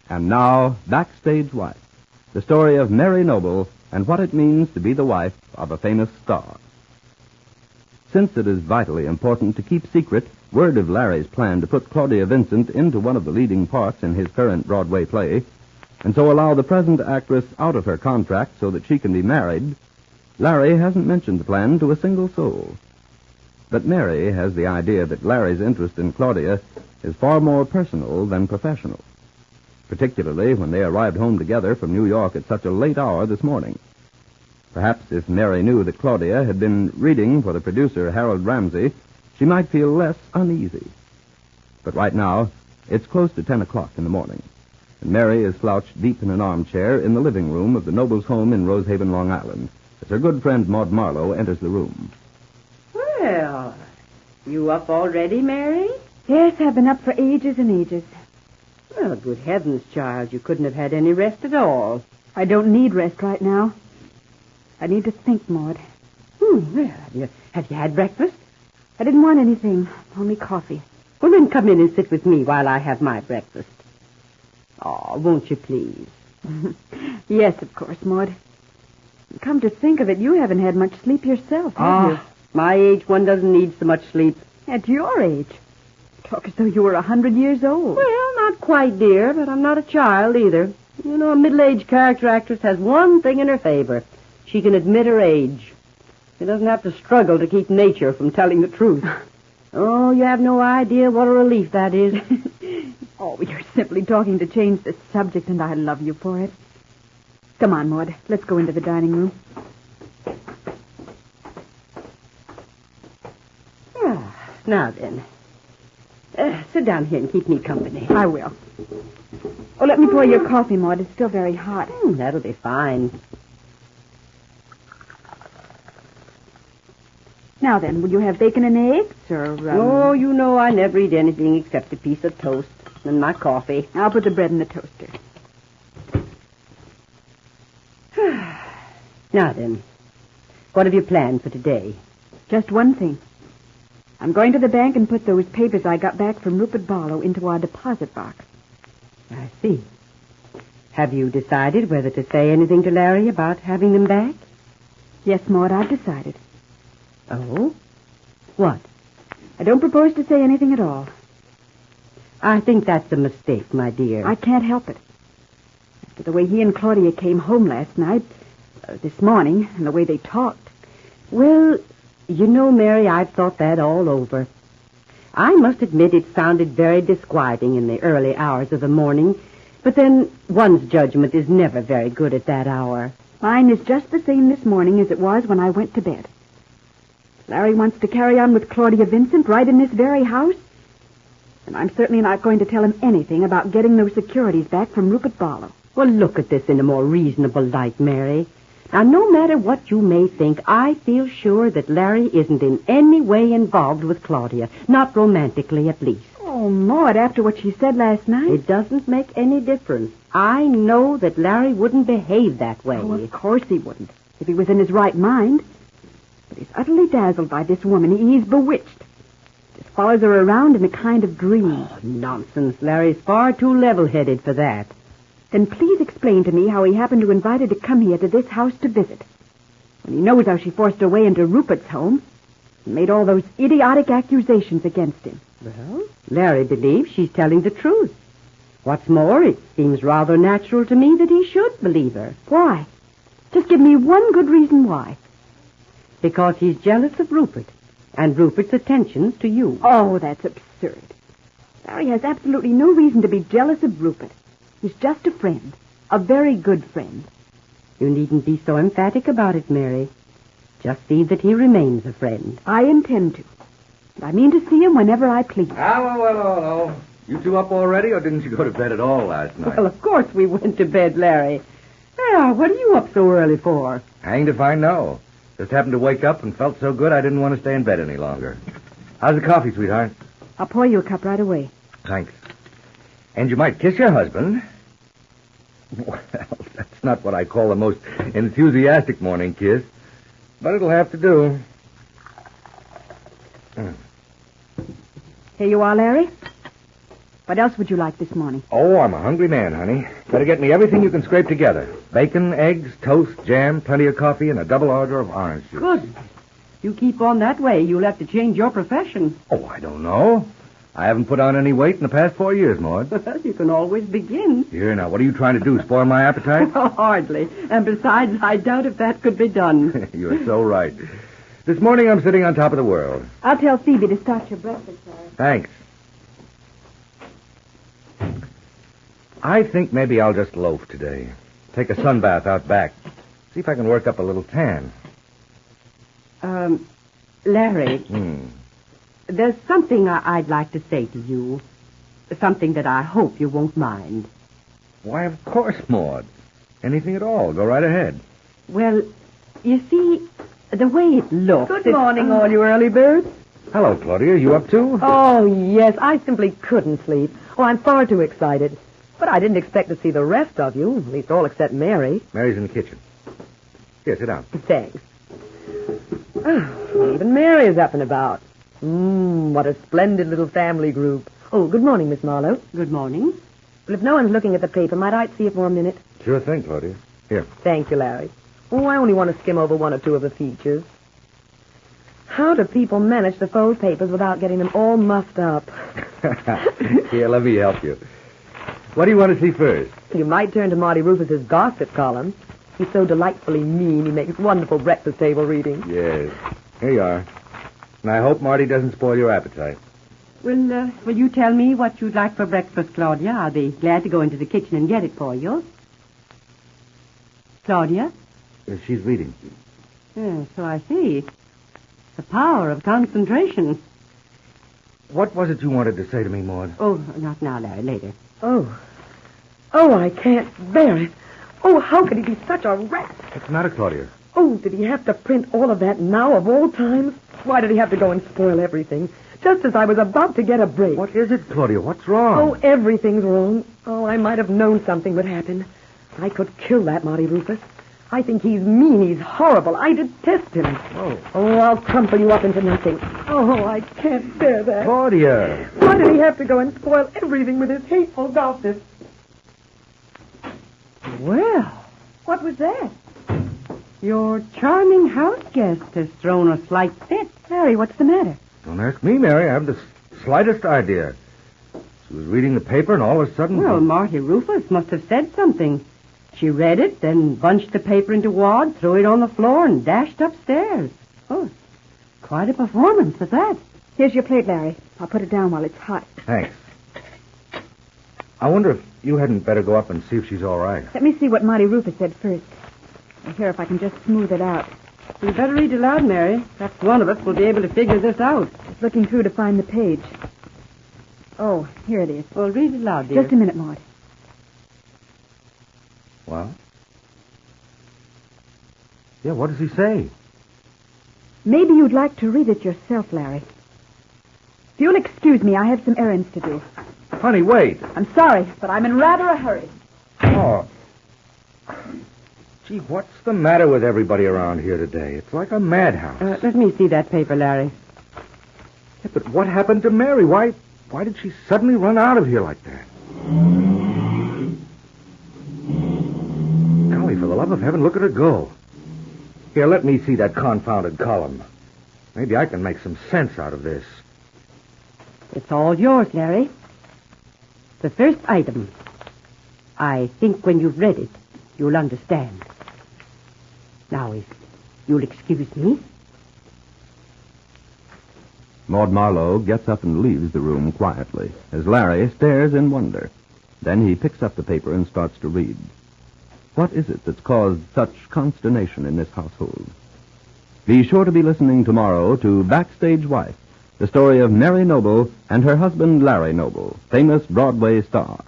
And now, Backstage Wife, the story of Mary Noble and what it means to be the wife of a famous star. Since it is vitally important to keep secret word of Larry's plan to put Claudia Vincent into one of the leading parts in his current Broadway play, and so allow the present actress out of her contract so that she can be married, Larry hasn't mentioned the plan to a single soul. But Mary has the idea that Larry's interest in Claudia is far more personal than professional, particularly when they arrived home together from New York at such a late hour this morning. Perhaps if Mary knew that Claudia had been reading for the producer, Harold Ramsey, she might feel less uneasy. But right now, it's close to 10 o'clock in the morning, and Mary is slouched deep in an armchair in the living room of the Nobles' home in Rosehaven, Long Island, as her good friend Maud Marlowe enters the room. Well, you up already, Mary? Yes, I've been up for ages and ages. Well, good heavens, child, you couldn't have had any rest at all. I don't need rest right now. I need to think, Maud. Well, have you had breakfast? I didn't want anything, only coffee. Well, then come in and sit with me while I have my breakfast. Oh, won't you please? Yes, of course, Maud. Come to think of it, you haven't had much sleep yourself, have you? My age, one doesn't need so much sleep. At your age? Talk as though you were 100 years old. Well, not quite, dear, but I'm not a child either. You know, a middle-aged character actress has one thing in her favor. She can admit her age. She doesn't have to struggle to keep nature from telling the truth. Oh, you have no idea what a relief that is. Oh, you're simply talking to change the subject, and I love you for it. Come on, Maud. Let's go into the dining room. Now then. Sit down here and keep me company. I will. Oh, let me pour your coffee, Maud. It's still very hot. That'll be fine. Now then, will you have bacon and eggs, or... Oh, you know I never eat anything except a piece of toast and my coffee. I'll put the bread in the toaster. Now then, what have you planned for today? Just one thing. I'm going to the bank and put those papers I got back from Rupert Barlow into our deposit box. I see. Have you decided whether to say anything to Larry about having them back? Yes, Maud, I've decided. Oh? What? I don't propose to say anything at all. I think that's a mistake, my dear. I can't help it. After the way he and Claudia came home last night, this morning, and the way they talked. Well, you know, Mary, I've thought that all over. I must admit it sounded very disquieting in the early hours of the morning, but then one's judgment is never very good at that hour. Mine is just the same this morning as it was when I went to bed. Larry wants to carry on with Claudia Vincent right in this very house, and I'm certainly not going to tell him anything about getting those securities back from Rupert Barlow. Well, look at this in a more reasonable light, Mary. Now, no matter what you may think, I feel sure that Larry isn't in any way involved with Claudia, not romantically at least. Oh, Maud, after what she said last night... It doesn't make any difference. I know that Larry wouldn't behave that way. Oh, of course he wouldn't, if he was in his right mind. But he's utterly dazzled by this woman. He's bewitched. Just follows her around in a kind of dream. Oh, nonsense. Larry's far too level-headed for that. Then please explain to me how he happened to invite her to come here to this house to visit, when he knows how she forced her way into Rupert's home and made all those idiotic accusations against him. Well, Larry believes she's telling the truth. What's more, it seems rather natural to me that he should believe her. Why? Just give me one good reason why. Because he's jealous of Rupert, and Rupert's attentions to you. Oh, that's absurd. Larry has absolutely no reason to be jealous of Rupert. He's just a friend, a very good friend. You needn't be so emphatic about it, Mary. Just see that he remains a friend. I intend to. And I mean to see him whenever I please. Hello. You two up already, or didn't you go to bed at all last night? Well, of course we went to bed, Larry. Now, what are you up so early for? Hanged if I know. Just happened to wake up and felt so good I didn't want to stay in bed any longer. How's the coffee, sweetheart? I'll pour you a cup right away. Thanks. And you might kiss your husband. Well, that's not what I call the most enthusiastic morning kiss, but it'll have to do. Here you are, Larry. What else would you like this morning? Oh, I'm a hungry man, honey. Better get me everything you can scrape together. Bacon, eggs, toast, jam, plenty of coffee, and a double order of orange juice. Good. You keep on that way, you'll have to change your profession. Oh, I don't know. I haven't put on any weight in the past 4 years, Maud. Well, you can always begin. Here, now, what are you trying to do, spoil my appetite? Oh, hardly. And besides, I doubt if that could be done. You're so right. This morning I'm sitting on top of the world. I'll tell Phoebe to start your breakfast, Larry. Thanks. I think maybe I'll just loaf today. Take a sunbath out back. See if I can work up a little tan. Larry, there's something I'd like to say to you. Something that I hope you won't mind. Why, of course, Maud. Anything at all. Go right ahead. Well, you see, the way it looks... Good morning, all you early birds. Hello, Claudia. You up too? Oh, yes, I simply couldn't sleep. Oh, I'm far too excited. But I didn't expect to see the rest of you, at least all except Mary. Mary's in the kitchen. Here, sit down. Thanks. Oh, even Mary is up and about. What a splendid little family group. Oh, good morning, Miss Marlowe. Good morning. Well, if no one's looking at the paper, might I see it for a minute? Sure thing, Claudia. Here. Thank you, Larry. Oh, I only want to skim over one or two of the features. How do people manage to fold papers without getting them all muffed up? Here, let me help you. What do you want to see first? You might turn to Marty Rufus's gossip column. He's so delightfully mean, he makes wonderful breakfast table reading. Yes. Here you are. And I hope Marty doesn't spoil your appetite. Will you tell me what you'd like for breakfast, Claudia? I'll be glad to go into the kitchen and get it for you. Claudia? She's reading. Yes, so I see. The power of concentration. What was it you wanted to say to me, Maud? Oh, not now, Larry, later. Oh, I can't bear it. Oh, how could he be such a rat? What's the matter, Claudia? Oh, did he have to print all of that now of all times? Why did he have to go and spoil everything? Just as I was about to get a break. What is it, Claudia? What's wrong? Oh, everything's wrong. Oh, I might have known something would happen. I could kill that Marty Rufus. I think he's mean. He's horrible. I detest him. Oh, I'll crumple you up into nothing. Oh, I can't bear that. Claudia! Why did he have to go and spoil everything with his hateful gossip? Well, What was that? your charming house guest has thrown a slight fit. Larry, what's the matter? Don't ask me, Mary. I haven't the slightest idea. She was reading the paper, and all of a sudden... Well, Marty Rufus must have said something. She read it, then bunched the paper into wad, threw it on the floor, and dashed upstairs. Oh, quite a performance at that. Here's your plate, Larry. I'll put it down while it's hot. Thanks. I wonder if you hadn't better go up and see if she's all right. Let me see what Marty Rufus said first. I'll hear if I can just smooth it out. You better read aloud, Mary. Perhaps one of us will be able to figure this out. Just looking through to find the page. Oh, here it is. Well, read it aloud, dear. Just a minute, Maud. Well? Yeah, what does he say? Maybe you'd like to read it yourself, Larry. If you'll excuse me, I have some errands to do. Honey, wait. I'm sorry, but I'm in rather a hurry. Oh. Gee, what's the matter with everybody around here today? It's like a madhouse. Let me see that paper, Larry. Yeah, but what happened to Mary? Why did she suddenly run out of here like that? Golly, for the love of heaven, look at her go. Here, let me see that confounded column. Maybe I can make some sense out of this. It's all yours, Larry. The first item. I think when you've read it, you'll understand. Now, if you'll excuse me. Maud Marlowe gets up and leaves the room quietly as Larry stares in wonder. Then he picks up the paper and starts to read. What is it that's caused such consternation in this household? Be sure to be listening tomorrow to Backstage Wife, the story of Mary Noble and her husband Larry Noble, famous Broadway star.